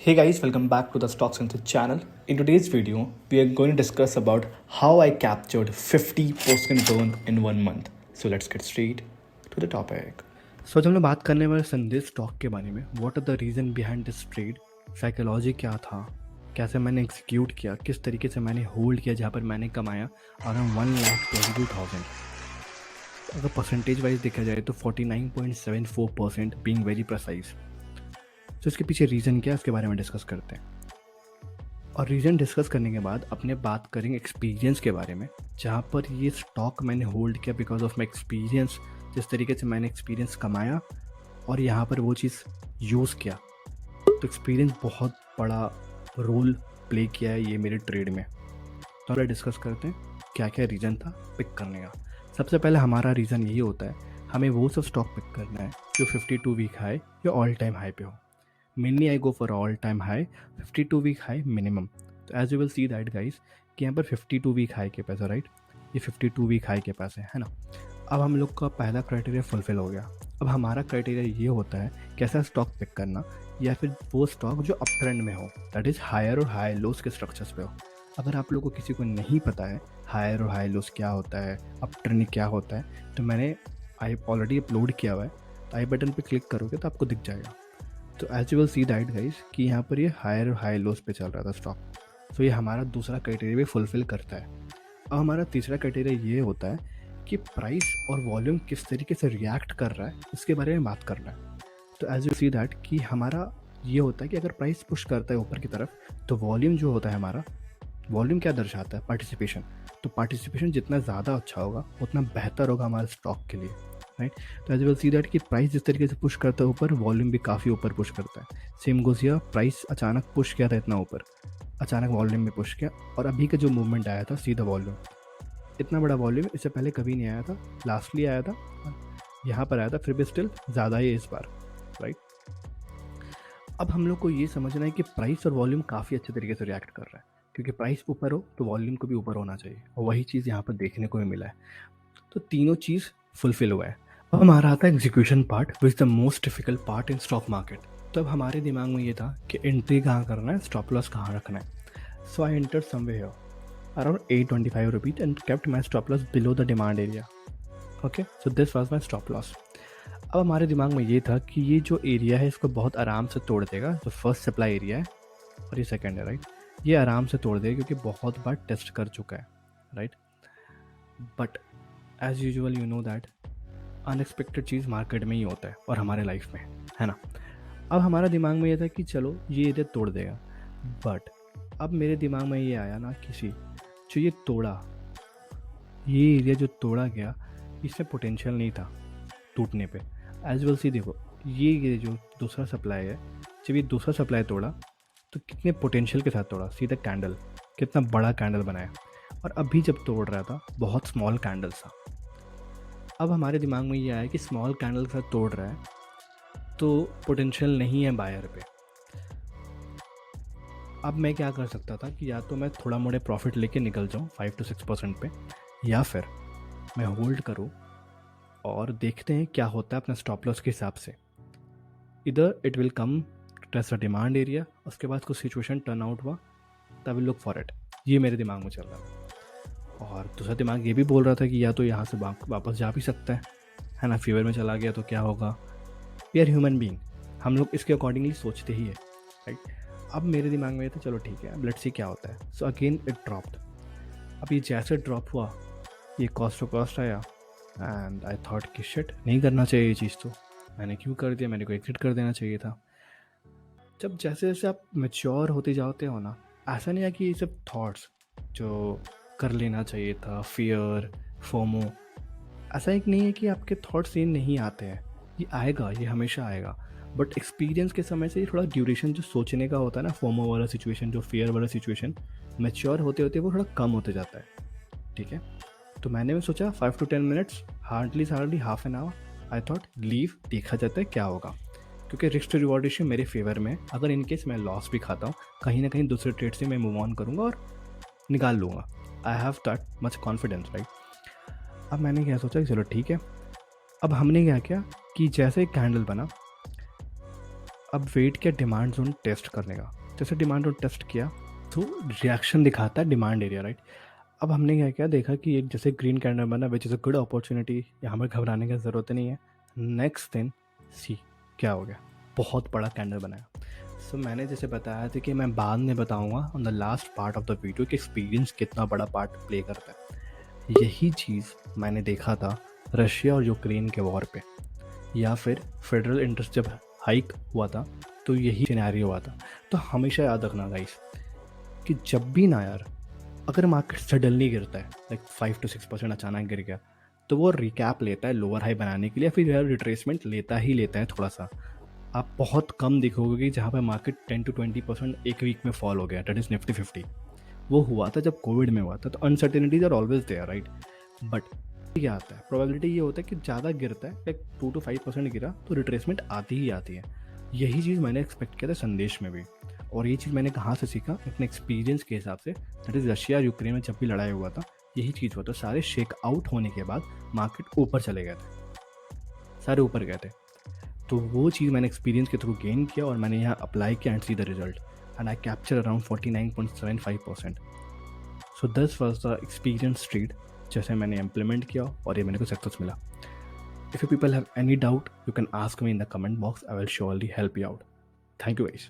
Hey guys, welcome back to the Stocks and channel. In today's video, we are going to discuss about how I captured 50% return in 1 month. So let's get straight to the topic. So जब हम लोग बात करने वाले संदेश stock के बारे में, what are the reason behind this trade, psychology क्या था, कैसे मैंने एग्जीक्यूट किया, किस तरीके से मैंने होल्ड किया जहाँ पर मैंने कमाया अराउंड 1,22,000. अगर परसेंटेज वाइज देखा जाए तो 49.74% बीइंग वेरी प्रिसाइज. तो इसके पीछे रीज़न क्या है उसके बारे में डिस्कस करते हैं. और रीज़न डिस्कस करने के बाद अपने बात करेंगे एक्सपीरियंस के बारे में, जहाँ पर ये स्टॉक मैंने होल्ड किया बिकॉज ऑफ माई एक्सपीरियंस, जिस तरीके से मैंने एक्सपीरियंस कमाया और यहाँ पर वो चीज़ यूज़ किया. तो एक्सपीरियंस बहुत बड़ा रोल प्ले किया है ये मेरे ट्रेड में. तो हम डिस्कस करते हैं क्या क्या रीज़न था पिक करने का. सबसे पहले हमारा रीज़न यही होता है, हमें वो सब स्टॉक पिक करना है जो 52 वीक हाई या ऑल टाइम हाई पे हो. Mainly I go for all time high, 52 week high minimum. तो as you will see that guys कि यहाँ पर 52 वीक हाई के पास है, राइट. ये 52 वीक हाई के पास है ना. अब हम लोग का पहला क्राइटेरिया फुलफिल हो गया. अब हमारा क्राइटेरिया ये होता है कैसा स्टॉक पिक करना, या फिर वो स्टॉक जो अप ट्रेंड में हो, दैट इज़ हायर और हाई लोस के स्ट्रक्चर्स पे हो. अगर आप लोगों को किसी को नहीं पता है हायर और हाई लोस क्या होता है, अप ट्रेंड क्या होता है, तो मैंने आई ऑलरेडी अपलोड किया हुआ है. तो आई बटन पे क्लिक करोगे तो आपको दिख जाएगा. तो as you will see that guys कि यहाँ पर ये हायर और हाई लोस पे चल रहा था स्टॉक. तो ये हमारा दूसरा क्राइटेरिया भी फुलफिल करता है. अब हमारा तीसरा क्राइटेरिया ये होता है कि प्राइस और वॉल्यूम किस तरीके से रिएक्ट कर रहा है इसके बारे में बात करना है. तो एज यू सी दैट कि हमारा ये होता है कि अगर प्राइस पुश करता है ऊपर की तरफ तो वॉल्यूम जो होता है हमारा, वॉल्यूम क्या दर्शाता है, पार्टिसिपेशन. तो पार्टिसिपेशन जितना ज़्यादा अच्छा होगा उतना बेहतर होगा हमारे स्टॉक के लिए, राइट. तो एज विल सी दैट कि प्राइस जिस तरीके से पुश करता है ऊपर, वॉल्यूम भी काफ़ी ऊपर पुश करता है. सेम गोज़ हियर, प्राइस अचानक पुश किया था इतना ऊपर, अचानक वॉल्यूम में पुश किया, और अभी का जो मूवमेंट आया था सीधा वॉल्यूम, इतना बड़ा वॉल्यूम इससे पहले कभी नहीं आया था. लास्टली आया था, यहाँ पर आया था, फिर भी स्टिल ज़्यादा ही इस बार, राइट. अब हम लोग को ये समझना है कि प्राइस और वॉल्यूम काफ़ी अच्छे तरीके से रिएक्ट कर रहा है, क्योंकि प्राइस ऊपर हो तो वॉल्यूम को भी ऊपर होना चाहिए, और वही चीज़ यहाँ पर देखने को भी मिला है. तो तीनों चीज़ फुलफिल हुआ है. अब हमारा आता है execution part, which is the most difficult part in stock market. तो अब हमारे दिमाग में ये था कि एंट्री कहाँ करना है, स्टॉप लॉस कहाँ रखना है. So I enter somewhere here around 825 rupees and kept my stop loss below the demand area. Okay, so this was my stop loss. अब हमारे दिमाग में ये था कि ये जो एरिया है इसको बहुत आराम से तोड़ देगा. जो फर्स्ट सप्लाई एरिया है और ये सेकेंड है, राइट. ये आराम से तोड़ देगा क्योंकि बहुत बार टेस्ट कर चुका है, right. But as usual you know that unexpected चीज़ मार्केट में ही होता है और हमारे लाइफ में, है ना. अब हमारा दिमाग में ये था कि चलो ये एरिया तोड़ देगा. बट अब मेरे दिमाग में ये आया ना किसी जो ये तोड़ा, ये एरिया जो तोड़ा गया इसमें पोटेंशियल नहीं था टूटने पे. एज वेल सी देखो, ये जो दूसरा सप्लाई है, जब ये दूसरा सप्लाई तोड़ा तो कितने पोटेंशियल के साथ तोड़ा, सीधा कैंडल, कितना बड़ा कैंडल बनाया. और अभी जब तोड़ रहा था बहुत स्मॉल कैंडल था. अब हमारे दिमाग में ये आया कि स्मॉल कैंडल के साथ तोड़ रहा है तो पोटेंशियल नहीं है बायर पे. अब मैं क्या कर सकता था कि या तो मैं थोड़ा मोड़े प्रॉफिट लेके निकल जाऊँ 5 to 6% पे, या फिर मैं होल्ड करूँ और देखते हैं क्या होता है अपना स्टॉप लॉस के हिसाब से. इधर it will come test a demand area, उसके बाद कुछ सिचुएशन टर्न आउट हुआ तब विल लुक फॉर इट. ये मेरे दिमाग में चल रहा था. और दूसरा दिमाग ये भी बोल रहा था कि या तो यहाँ से वापस जा भी सकता है ना, फीवर में चला गया तो क्या होगा. वी आर ह्यूमन बीइंग, हम लोग इसके अकॉर्डिंगली सोचते ही है, राइट. अब मेरे दिमाग में था चलो ठीक है, अब लेट्स सी क्या होता है. So again it dropped. अब ये जैसे ड्रॉप हुआ ये कॉस्ट टू कॉस्ट आया एंड आई थॉट कि शिट, नहीं करना चाहिए ये चीज़. तो मैंने क्यों कर दिया, मेरे को एग्जिट कर देना चाहिए था. जब जैसे जैसे आप मैच्योर होते जाते हो ना, ऐसा नहीं है कि ये सब थॉट्स जो कर लेना चाहिए था, फियर, फोमो, ऐसा एक नहीं है कि आपके थॉट्स ये नहीं आते हैं. ये आएगा, ये हमेशा आएगा. बट एक्सपीरियंस के समय से ये थोड़ा ड्यूरेशन जो सोचने का होता है ना, फोमो वाला सिचुएशन, जो फियर वाला सिचुएशन, मैच्योर होते होते वो थोड़ा कम होते जाता है, ठीक है. तो मैंने भी सोचा 5 to 10 minutes, hardly half an hour, I thought leave, देखा जाता है क्या होगा, क्योंकि रिस्क टू रिवॉर्ड रेशियो मेरे फेवर में. अगर इनकेस मैं लॉस भी खाता हूँ कहीं ना कहीं दूसरे ट्रेड से मैं मूव ऑन करूँगा और निकाल लूँगा. I have that much confidence, right. अब मैंने क्या सोचा कि चलो ठीक है. अब हमने क्या किया कि जैसे एक कैंडल बना, अब वेट किया डिमांड जोन टेस्ट करने का। जैसे डिमांड जोन टेस्ट किया तो रिएक्शन दिखाता है डिमांड एरिया, राइट। अब हमने क्या किया, देखा कि एक जैसे ग्रीन कैंडल बना which is a good opportunity, यहाँ पर घबराने की ज़रूरत नहीं है। नेक्स्ट दिन सी क्या हो गया, बहुत बड़ा कैंडल बनाया। सो मैंने जैसे बताया था कि मैं बाद में बताऊंगा on the last part of the video कि एक्सपीरियंस कितना बड़ा पार्ट प्ले करता है। यही चीज़ मैंने देखा था रशिया और यूक्रेन के वॉर पे, या फिर फेडरल इंटरेस्ट जब हाइक हुआ था तो यही सिनेरियो हुआ था। तो हमेशा याद रखना गाइस कि जब भी ना यार, अगर मार्केट सडनली गिरता है लाइक 5 to 6% अचानक गिर गया, तो वो रिकैप लेता है लोअर हाई बनाने के लिए, फिर यार रिट्रेसमेंट लेता ही लेता है थोड़ा सा। आप बहुत कम दिखोगे कि जहाँ पे मार्केट 10 to 20% एक वीक में फॉल हो गया, दैट इज़ निफ्टी 50। वो हुआ था जब कोविड में हुआ था। तो uncertainties are always there, right. But क्या आता है, प्रोबेबिलिटी ये होता है कि ज़्यादा गिरता है, लाइक 2 to 5% गिरा तो रिट्रेसमेंट आती ही आती है। यही चीज़ मैंने एक्सपेक्ट किया था संदेश में भी। और ये चीज़ मैंने कहाँ से सीखा, अपने एक्सपीरियंस के हिसाब से। दैट इज़ रशिया और यूक्रेन में जब भी लड़ाई हुआ था यही चीज़ हुआ था। सारे शेक आउट होने के बाद मार्केट ऊपर चले गए थे, सारे ऊपर गए थे। तो वो चीज़ मैंने एक्सपीरियंस के थ्रू गेन किया और मैंने यहाँ अप्लाई किया and see the result, and I capture around 49.75%। So this was the experience trade जैसे मैंने इम्प्लीमेंट किया और ये मेरे को सक्सेस मिला। If you people have any doubt you can ask me in the comment box, I will surely help you out. Thank you guys.